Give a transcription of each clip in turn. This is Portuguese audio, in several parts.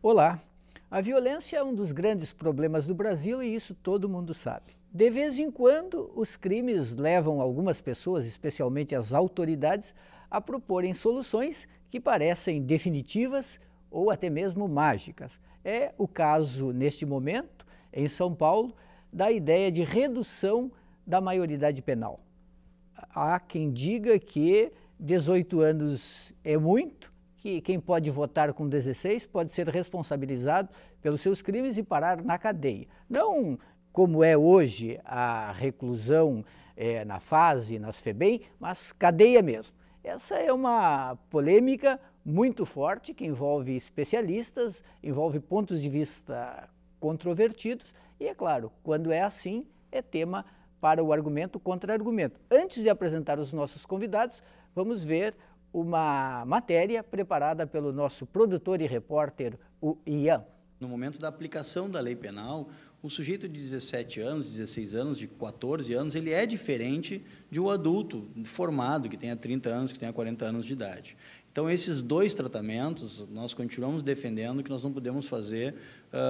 Olá! A violência é um dos grandes problemas do Brasil e isso todo mundo sabe. De vez em quando, os crimes levam algumas pessoas, especialmente as autoridades, a proporem soluções que parecem definitivas ou até mesmo mágicas. É o caso, neste momento, em São Paulo, da ideia de redução da maioridade penal. Há quem diga que 18 anos é muito, que quem pode votar com 16 pode ser responsabilizado pelos seus crimes e parar na cadeia. Não como é hoje a reclusão na FASE, nas FEBEM, mas cadeia mesmo. Essa é uma polêmica muito forte que envolve especialistas, envolve pontos de vista controvertidos e, é claro, quando é assim, é tema para o argumento contra argumento. Antes de apresentar os nossos convidados, vamos ver uma matéria preparada pelo nosso produtor e repórter, o Ian. No momento da aplicação da lei penal, o sujeito de 17 anos, 16 anos, de 14 anos, ele é diferente de um adulto formado, que tenha 30 anos, que tenha 40 anos de idade. Então, esses dois tratamentos, nós continuamos defendendo que nós não podemos fazer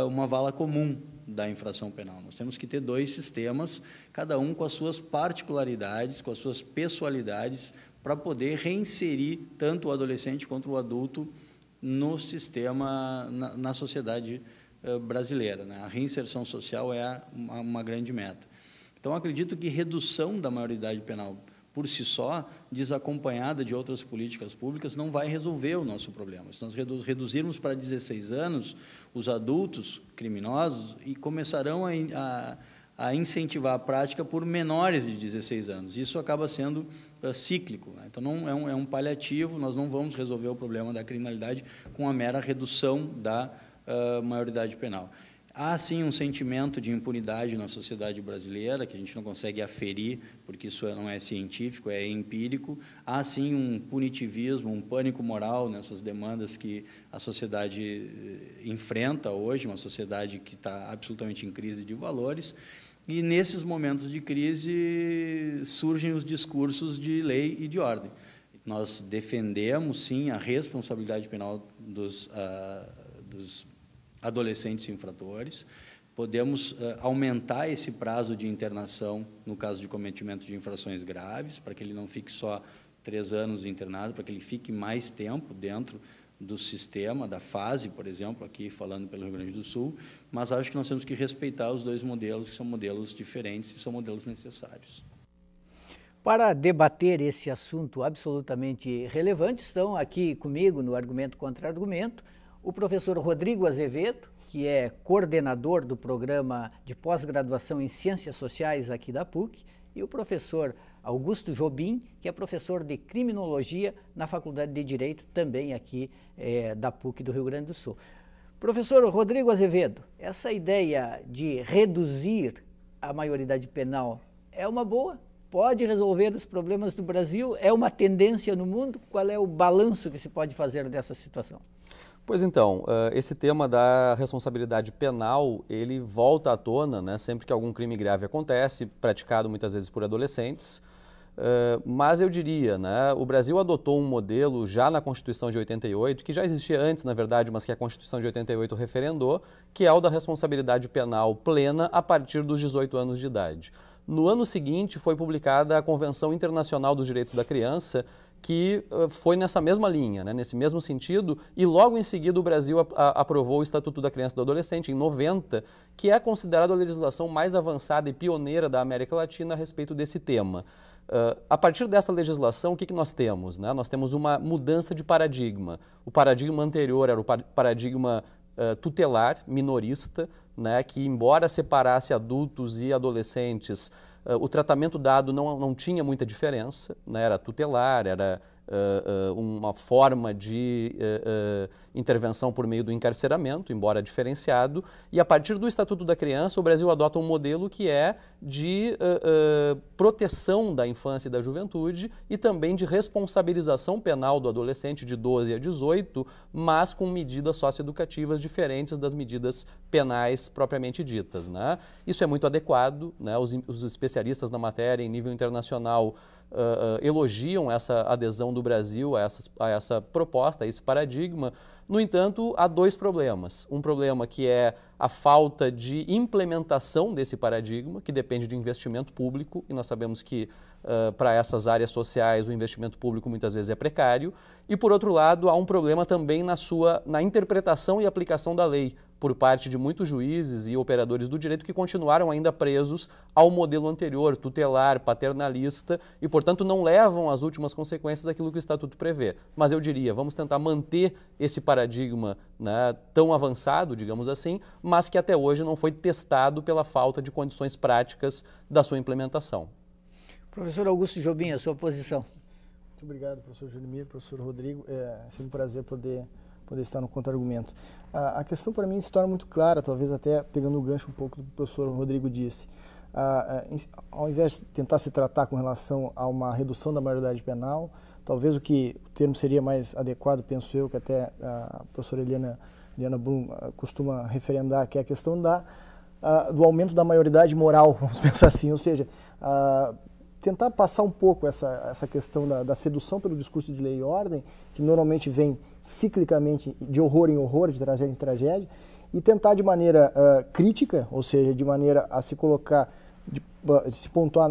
uma vala comum da infração penal. Nós temos que ter dois sistemas, cada um com as suas particularidades, com as suas pessoalidades, para poder reinserir tanto o adolescente quanto o adulto no sistema, na sociedade brasileira, né? A reinserção social é uma grande meta. Então, acredito que redução da maioridade penal por si só, desacompanhada de outras políticas públicas, não vai resolver o nosso problema. Se nós reduzirmos para 16 anos os adultos criminosos e começarão a incentivar a prática por menores de 16 anos. Isso acaba sendo cíclico, né? Então, não é um paliativo, nós não vamos resolver o problema da criminalidade com a mera redução da maioridade penal. Há, sim, um sentimento de impunidade na sociedade brasileira, que a gente não consegue aferir, porque isso não é científico, é empírico. Há, sim, um punitivismo, um pânico moral nessas demandas que a sociedade enfrenta hoje, uma sociedade que está absolutamente em crise de valores. E, nesses momentos de crise, surgem os discursos de lei e de ordem. Nós defendemos, sim, a responsabilidade penal dos adolescentes infratores, podemos aumentar esse prazo de internação no caso de cometimento de infrações graves, para que ele não fique só 3 anos internado, para que ele fique mais tempo dentro do sistema, da FASE, por exemplo, aqui falando pelo Rio Grande do Sul, mas acho que nós temos que respeitar os dois modelos, que são modelos diferentes e são modelos necessários. Para debater esse assunto absolutamente relevante, estão aqui comigo no Argumento contra Argumento, o professor Rodrigo Azevedo, que é coordenador do programa de pós-graduação em Ciências Sociais aqui da PUC, e o professor Augusto Jobim, que é professor de Criminologia na Faculdade de Direito, também aqui da PUC do Rio Grande do Sul. Professor Rodrigo Azevedo, essa ideia de reduzir a maioridade penal é uma boa? Pode resolver os problemas do Brasil? É uma tendência no mundo? Qual é o balanço que se pode fazer dessa situação? Pois então, esse tema da responsabilidade penal, ele volta à tona, né, sempre que algum crime grave acontece, praticado muitas vezes por adolescentes, mas eu diria, né, o Brasil adotou um modelo já na Constituição de 88, que já existia antes, na verdade, mas que a Constituição de 88 referendou, que é o da responsabilidade penal plena a partir dos 18 anos de idade. No ano seguinte foi publicada a Convenção Internacional dos Direitos da Criança, que foi nessa mesma linha, né, nesse mesmo sentido, e logo em seguida o Brasil aprovou o Estatuto da Criança e do Adolescente, em 90, que é considerado a legislação mais avançada e pioneira da América Latina a respeito desse tema. A partir dessa legislação, o que nós temos? Né? Nós temos uma mudança de paradigma. O paradigma anterior era o paradigma tutelar, minorista, né, que embora separasse adultos e adolescentes, o tratamento dado não tinha muita diferença, né, era tutelar, era uma forma de intervenção por meio do encarceramento, embora diferenciado, e a partir do Estatuto da Criança o Brasil adota um modelo que é de proteção da infância e da juventude e também de responsabilização penal do adolescente de 12 a 18, mas com medidas socioeducativas diferentes das medidas penais propriamente ditas, né? Isso é muito adequado, né? Os especialistas na matéria em nível internacional elogiam essa adesão do Brasil a essa proposta, a esse paradigma. No entanto, há dois problemas. Um problema que é a falta de implementação desse paradigma, que depende de investimento público, e nós sabemos que para essas áreas sociais o investimento público muitas vezes é precário. E, por outro lado, há um problema também na interpretação e aplicação da lei, por parte de muitos juízes e operadores do direito que continuaram ainda presos ao modelo anterior, tutelar, paternalista, e, portanto, não levam às últimas consequências daquilo que o Estatuto prevê. Mas eu diria, vamos tentar manter esse paradigma, né, tão avançado, digamos assim, mas que até hoje não foi testado pela falta de condições práticas da sua implementação. Professor Augusto Jobim, a sua posição. Muito obrigado, professor Julimir, professor Rodrigo. É sempre um prazer poder estar no contra-argumento. A questão para mim se torna muito clara, talvez até pegando o gancho um pouco do que o professor Rodrigo disse. Ao invés de tentar se tratar com relação a uma redução da maioridade penal, talvez o termo seria mais adequado, penso eu, que até a professora Eliana Brum costuma referendar, que é a questão do aumento da maioridade moral, vamos pensar assim, ou seja, tentar passar um pouco essa questão da sedução pelo discurso de lei e ordem, que normalmente vem ciclicamente de horror em horror, de tragédia em tragédia, e tentar de maneira crítica, ou seja, de maneira a se colocar, de se pontuar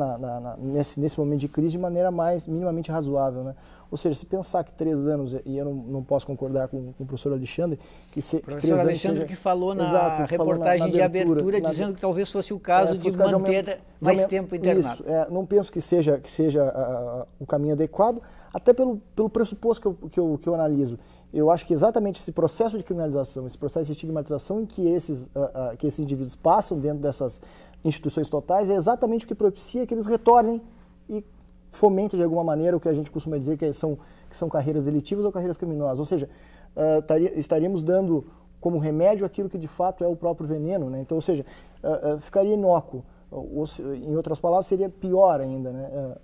nesse momento de crise de maneira mais minimamente razoável, né? Ou seja, se pensar que 3 anos, e eu não posso concordar com o professor Alexandre, que 3 anos... Professor Alexandre que falou na reportagem de abertura, dizendo que talvez fosse o caso de manter mais tempo internado. Isso, não penso que seja o caminho adequado, até pelo pressuposto que eu analiso. Eu acho que exatamente esse processo de criminalização, esse processo de estigmatização em que esses indivíduos passam dentro dessas instituições totais é exatamente o que propicia que eles retornem e fomentem de alguma maneira o que a gente costuma dizer que são carreiras delitivas ou carreiras criminosas. Ou seja, estaríamos dando como remédio aquilo que de fato é o próprio veneno, né? Então, ou seja, ficaria inócuo. Em outras palavras, seria pior ainda, né?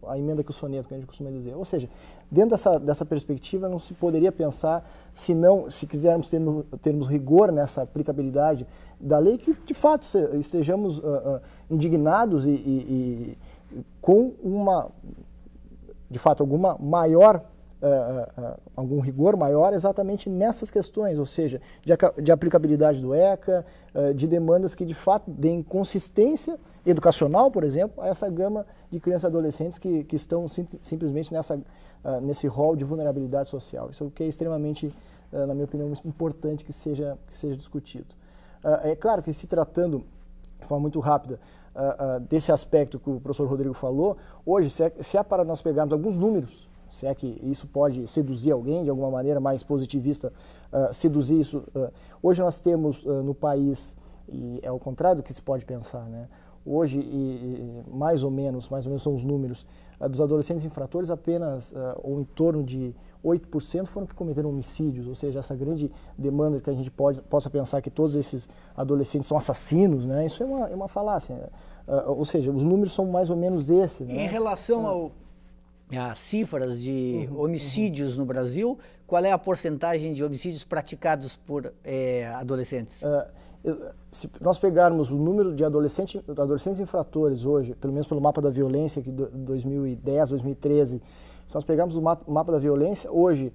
A emenda que o soneto, que a gente costuma dizer. Ou seja, dentro dessa perspectiva, não se poderia pensar, se quisermos termos rigor nessa aplicabilidade da lei, que de fato estejamos indignados e com de fato, algum rigor maior exatamente nessas questões, ou seja, de aplicabilidade do ECA, de demandas que de fato deem consistência educacional, por exemplo, a essa gama de crianças e adolescentes que estão simplesmente nesse rol de vulnerabilidade social. Isso é o que é extremamente, na minha opinião, importante que seja discutido. É claro que se tratando, de forma muito rápida, desse aspecto que o professor Rodrigo falou, hoje, se é para nós pegarmos alguns números, se é que isso pode seduzir alguém de alguma maneira mais positivista, seduzir isso. Hoje nós temos no país, e é o contrário do que se pode pensar, né? Hoje, mais ou menos são os números, dos adolescentes infratores, apenas ou em torno de 8% foram que cometeram homicídios, ou seja, essa grande demanda que a gente possa pensar que todos esses adolescentes são assassinos, né? Isso é uma falácia. Ou seja, os números são mais ou menos esses, né? Em relação às cifras de homicídios no Brasil, qual é a porcentagem de homicídios praticados por adolescentes? Se nós pegarmos o número de adolescentes infratores hoje, pelo menos pelo mapa da violência de 2010, 2013, se nós pegarmos o mapa da violência, hoje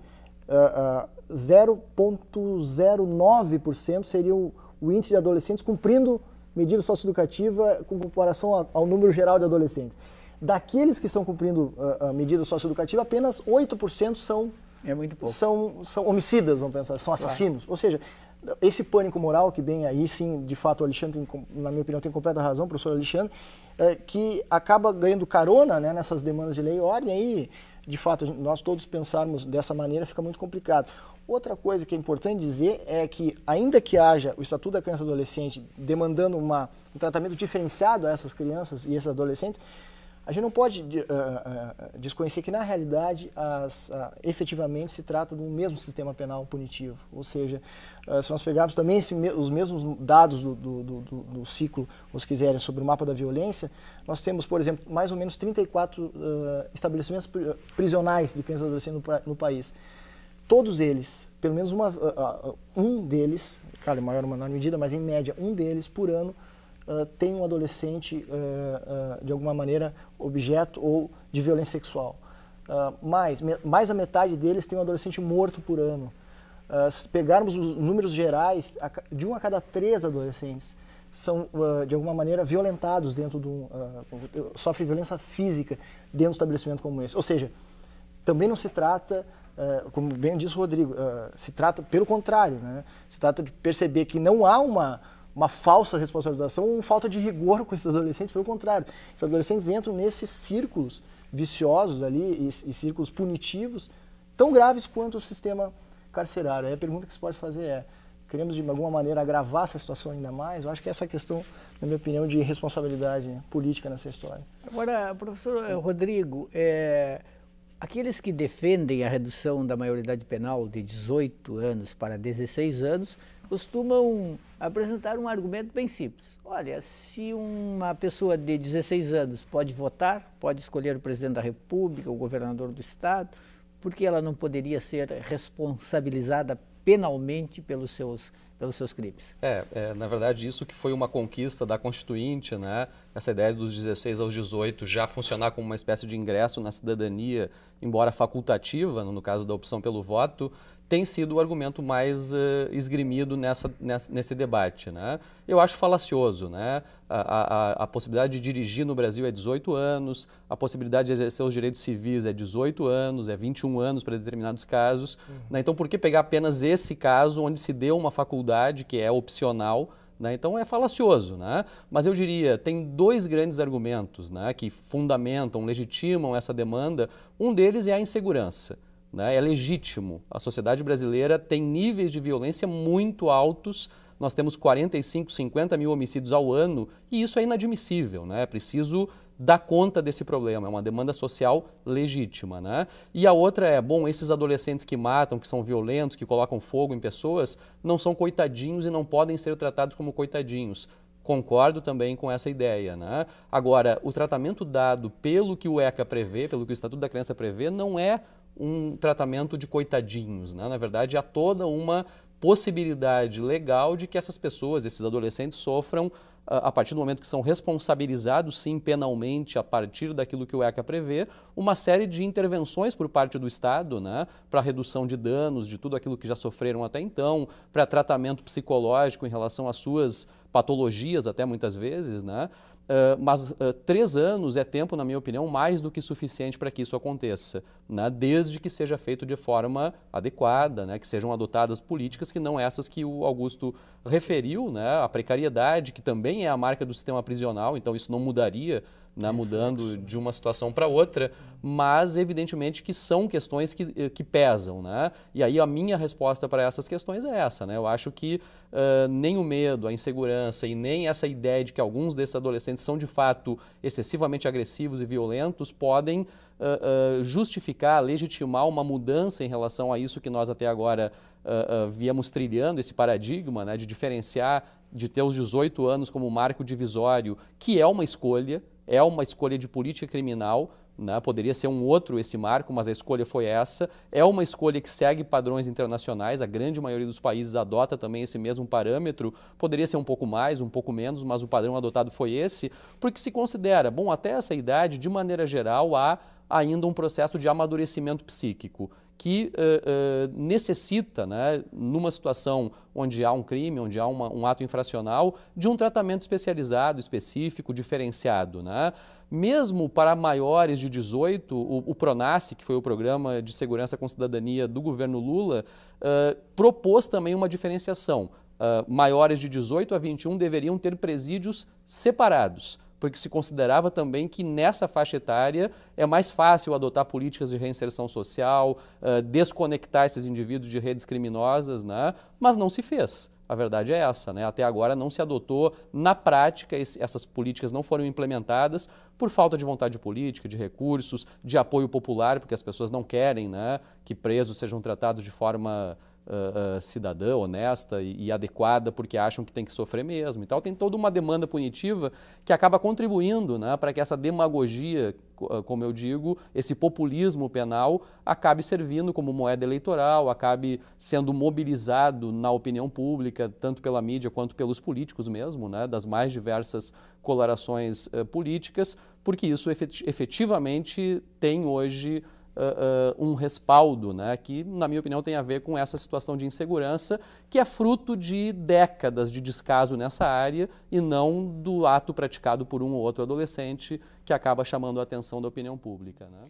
0,09% seria o índice de adolescentes cumprindo medida socioeducativa com comparação ao número geral de adolescentes. Daqueles que estão cumprindo a medida socioeducativa, apenas 8% são homicidas, vamos pensar, são assassinos. Ou seja, esse pânico moral que vem aí, sim, de fato, o Alexandre, na minha opinião, tem completa razão, o professor Alexandre, que acaba ganhando carona, né, nessas demandas de lei e ordem, aí, de fato, nós todos pensarmos dessa maneira fica muito complicado. Outra coisa que é importante dizer é que, ainda que haja o Estatuto da Criança e Adolescente demandando um tratamento diferenciado a essas crianças e esses adolescentes, a gente não pode desconhecer que, na realidade, efetivamente se trata do mesmo sistema penal punitivo. Ou seja, se nós pegarmos também os mesmos dados do ciclo, se quiserem, sobre o mapa da violência, nós temos, por exemplo, mais ou menos 34 estabelecimentos prisionais de crianças e adolescentes no país. Todos eles, pelo menos um deles, claro, em maior ou menor medida, mas em média um deles por ano, tem um adolescente, de alguma maneira, objeto ou de violência sexual. Mais da metade deles tem um adolescente morto por ano. Se pegarmos os números gerais, de 1 a cada 3 adolescentes são, de alguma maneira, violentados dentro sofrem violência física dentro de um estabelecimento como esse. Ou seja, também não se trata, como bem disse o Rodrigo, se trata, pelo contrário, né? Se trata de perceber que não há uma falsa responsabilização ou uma falta de rigor com esses adolescentes, pelo contrário. Esses adolescentes entram nesses círculos viciosos ali e círculos punitivos tão graves quanto o sistema carcerário. Aí a pergunta que se pode fazer é: queremos de alguma maneira agravar essa situação ainda mais? Eu acho que essa questão, na minha opinião, de responsabilidade política nessa história. Agora, professor Rodrigo, aqueles que defendem a redução da maioridade penal de 18 anos para 16 anos costumam apresentar um argumento bem simples. Olha, se uma pessoa de 16 anos pode votar, pode escolher o presidente da República, o governador do estado, por que ela não poderia ser responsabilizada penalmente pelos seus crimes? Na verdade, isso que foi uma conquista da Constituinte, né? Essa ideia dos 16 aos 18 já funcionar como uma espécie de ingresso na cidadania, embora facultativa, no caso da opção pelo voto, tem sido o argumento mais esgrimido nesse debate, né? Eu acho falacioso, né? A possibilidade de dirigir no Brasil é 18 anos, a possibilidade de exercer os direitos civis é 18 anos, é 21 anos para determinados casos. Né? Então, por que pegar apenas esse caso onde se deu uma faculdade que é opcional? Né? Então é falacioso, né? Mas eu diria, tem 2 grandes argumentos, né, que fundamentam, legitimam essa demanda. Um deles é a insegurança. Né? É legítimo. A sociedade brasileira tem níveis de violência muito altos. Nós temos 45, 50 mil homicídios ao ano e isso é inadmissível. Né? É preciso dar conta desse problema. É uma demanda social legítima. Né? E a outra é, esses adolescentes que matam, que são violentos, que colocam fogo em pessoas, não são coitadinhos e não podem ser tratados como coitadinhos. Concordo também com essa ideia, né? Agora, o tratamento dado pelo que o ECA prevê, pelo que o Estatuto da Criança prevê, não é um tratamento de coitadinhos, né? Na verdade, há toda uma possibilidade legal de que essas pessoas, esses adolescentes, sofram, a partir do momento que são responsabilizados, sim, penalmente, a partir daquilo que o ECA prevê, uma série de intervenções por parte do Estado, né, para redução de danos, de tudo aquilo que já sofreram até então, para tratamento psicológico em relação às suas patologias, até muitas vezes, né? Mas 3 anos é tempo, na minha opinião, mais do que suficiente para que isso aconteça, né? Desde que seja feito de forma adequada, né? Que sejam adotadas políticas que não essas que o Augusto referiu, né? A precariedade, que também é a marca do sistema prisional, então isso não mudaria, né, mudando de uma situação para outra, mas evidentemente que são questões que pesam, né? E aí a minha resposta para essas questões é essa, né? Eu acho que nem o medo, a insegurança e nem essa ideia de que alguns desses adolescentes são de fato excessivamente agressivos e violentos podem justificar, legitimar uma mudança em relação a isso que nós até agora viemos trilhando, esse paradigma, né, de diferenciar, de ter os 18 anos como marco divisório, que é uma escolha de política criminal, né? Poderia ser um outro esse marco, mas a escolha foi essa. É uma escolha que segue padrões internacionais, a grande maioria dos países adota também esse mesmo parâmetro. Poderia ser um pouco mais, um pouco menos, mas o padrão adotado foi esse, porque se considera, até essa idade, de maneira geral, há ainda um processo de amadurecimento psíquico, que necessita, né, numa situação onde há um crime, onde há um ato infracional, de um tratamento especializado, específico, diferenciado. Né? Mesmo para maiores de 18, o PRONASSE, que foi o Programa de Segurança com Cidadania do governo Lula, propôs também uma diferenciação. Maiores de 18 a 21 deveriam ter presídios separados, porque se considerava também que nessa faixa etária é mais fácil adotar políticas de reinserção social, desconectar esses indivíduos de redes criminosas, né? Mas não se fez. A verdade é essa, né? Até agora não se adotou, na prática, essas políticas não foram implementadas por falta de vontade política, de recursos, de apoio popular, porque as pessoas não querem, né, que presos sejam tratados de forma cidadã, honesta e adequada, porque acham que tem que sofrer mesmo. Então tem toda uma demanda punitiva que acaba contribuindo, né, para que essa demagogia como eu digo, esse populismo penal acabe servindo como moeda eleitoral, acabe sendo mobilizado na opinião pública, tanto pela mídia quanto pelos políticos mesmo, né, das mais diversas colorações políticas, porque isso efetivamente tem hoje um respaldo, né, que, na minha opinião, tem a ver com essa situação de insegurança, que é fruto de décadas de descaso nessa área e não do ato praticado por um ou outro adolescente que acaba chamando a atenção da opinião pública, né?